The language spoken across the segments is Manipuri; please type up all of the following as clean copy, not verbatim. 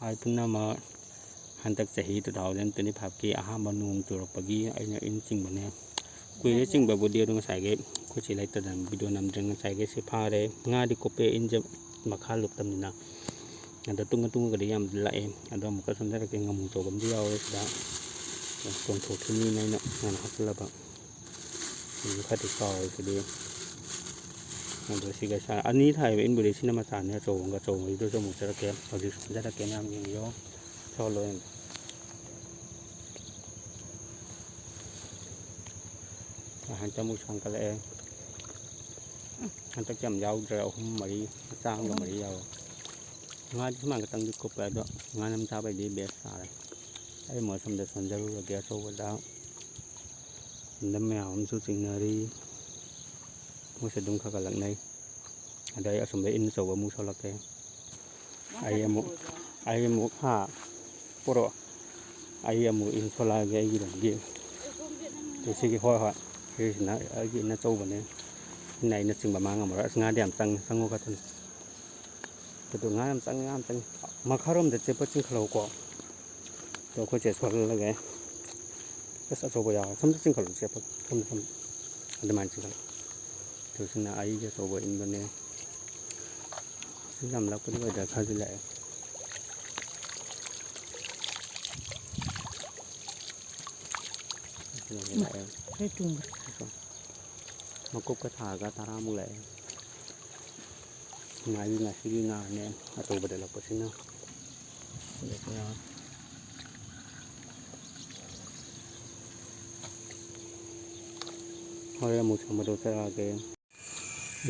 Hai tuna ma hantak sahi 2025 ki ahamba num turapagi aina in ching bane kuile ching ba video dong sai ge ko chi lai tadan video nam dreng sai ge se phare nga di kope in je makha luk tam na anda tung ga yam lae ado mu ka sandar ke ngam to gam diaw da tong tho thini nai na na hakla ba ni khati ka ke de ando siga sa ani thai in buri cinema sa ne so ga so ngi do so mu sa ke odi sa da ke nam ngi yo so lo en han cha mu sang ka le han ta cham yau rau mari sang ga mari yau nga ji mang ka tang di ko pa do nga nam sa bai di be sa ai mo sam da san jaru ga so ga da ndam me am su sing na ri mu se dung kha ka lang nei adai asum be in so ga mu so la ke ai mu ha poro ai mu in so la ge gi dong gi to si ki ho ha ki na ai gi na so ba ne này nó chừng bà mang mà ra nga điểm tăng sang ngô cái thằng tụi nga điểm tăng mà khá rôm để chế bắt chừng khẩu quả tôi có chế xoắn là cái sao số bây giờ xong chừng khẩu chế bắt xong anh em chừng tôi xin là ai chế số bây in bên này xin làm lắc cái bây giờ khá dễ lại thấy trùng mà cục cái thả cái tara mu lại ngày đi nga nè à tôi bật lọc xin nào để cái hồi một số một đồ chơi cái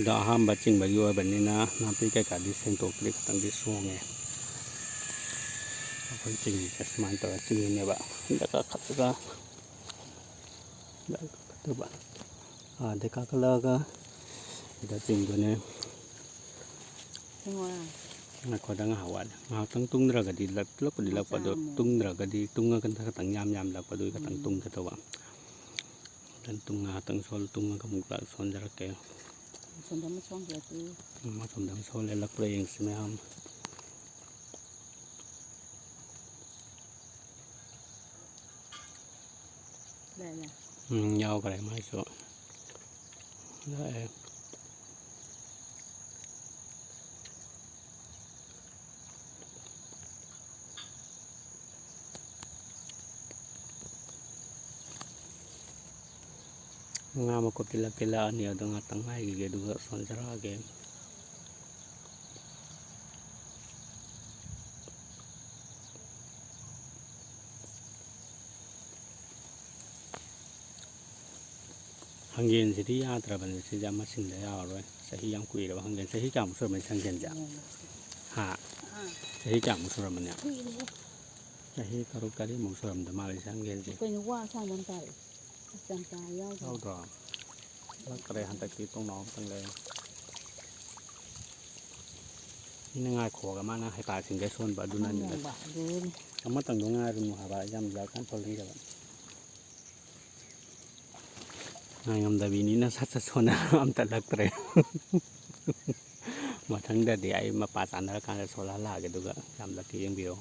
đã ham bắt chinh bắt vô bên này na bị cái cả đi xem tổ clip tăng đi xuống nghe cái chinh cái smart tờ chinh này bạn đã có khắc ra đã có bạn để các lơ cái đã chỉnh rồi nè nó có đang hào ăn mà tung ra cái đi lật lúc đi lật vào đó tung ra cái đi tung cái thằng tang nham lật vào đôi cái tang tung cái tàu bạn dan tung tang sol tung cái mục là son ra cái son đâm son giờ tu mà son đâm sol lên lật về yang xem ham đây là nhau cái này mai số đấy nga ma ko kila ni ado nga tangay ge duga son jara ge hanggen sidi ya tra ban se ja ma sin da ya rồi sahi yang kui da hanggen sahi kam so man sang gen ja ha sahi kam so man ya sahi karu kali mo so da ma le sang gen ji cái hoa sang năm tay sang tay yao au da la kare han ta ki tong no tang le ni ngai kho ga ma na hai ta sin ge son ba du na ni da ma tang do ngai ru ha ba yam ja kan so li ga ngai ngam da bi ni na sat so na am ta lak tre mà thằng đó thì ai mà pa san ra kan so la cái đó làm là cái yang bio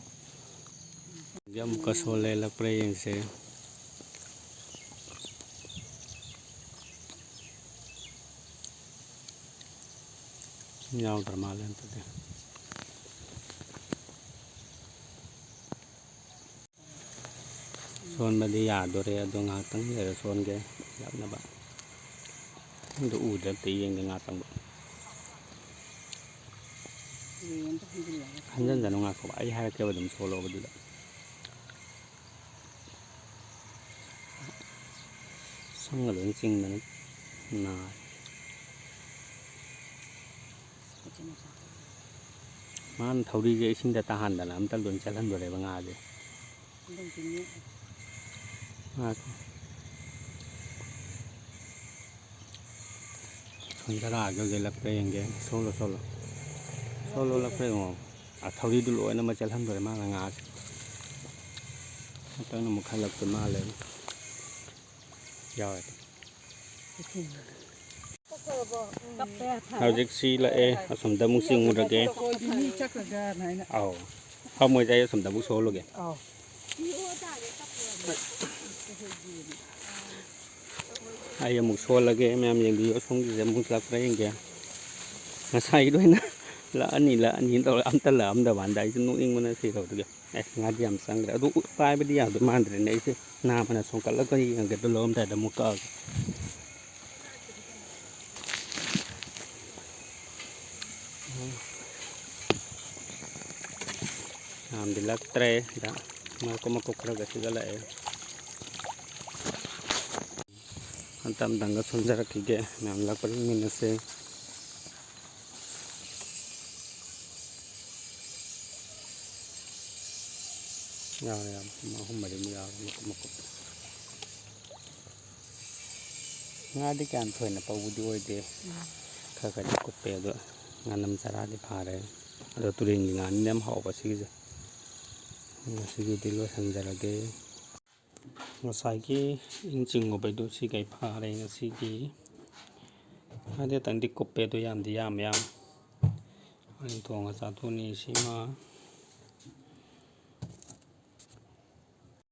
jam ko so le la pre yang se nhau drama lên tới son mà đi à đồ re đồ ngã tăng rồi son cái làm na bạn đồ u để tí yang ngã tăng 한 잔 자는 거 같고 아이 하얗게 보면 솔로 보드다 상을 찍는 나 만 더리게 신다 다 한다 남들 돈 잘한 거래 방아지 손자라 여기 락배 연게 솔로 락배 뭐 à thầu đi đủ lỗi nó mà chạy làm rồi mà là ngã tới nó một khai lập từ ma lên rồi hào dịch xí lại ở sầm tâm muốn sinh một cái chắc là ga này nè พอมวยใจสมตะบุโซโลกะ อ๋อ ay muk so lage mem yang di osong di muk lak ra yang ge na sai doi na la ani to am ta la am da ban dai nu ing mana si ro de nga di am sang ra du pai ba di ya du man de nei se na mana song ka la ko yang ge do lom da da muk ka am di lak tre da ma ko ma ko kra ga si ga la e antam danga sunjara kige mem la par minase ya ma hum mari mi ya ma ko nga di kan thoi na pa wudi oi de kha kha di ko pe do nga nam sara di pha re do turing nga nem ho ba si je si gi di lo sanjara ge ngasai ki inching ngo bai do si kai pha re ngasi ki ade tang di ko pe do yam di yam ani to nga sa to ni si ma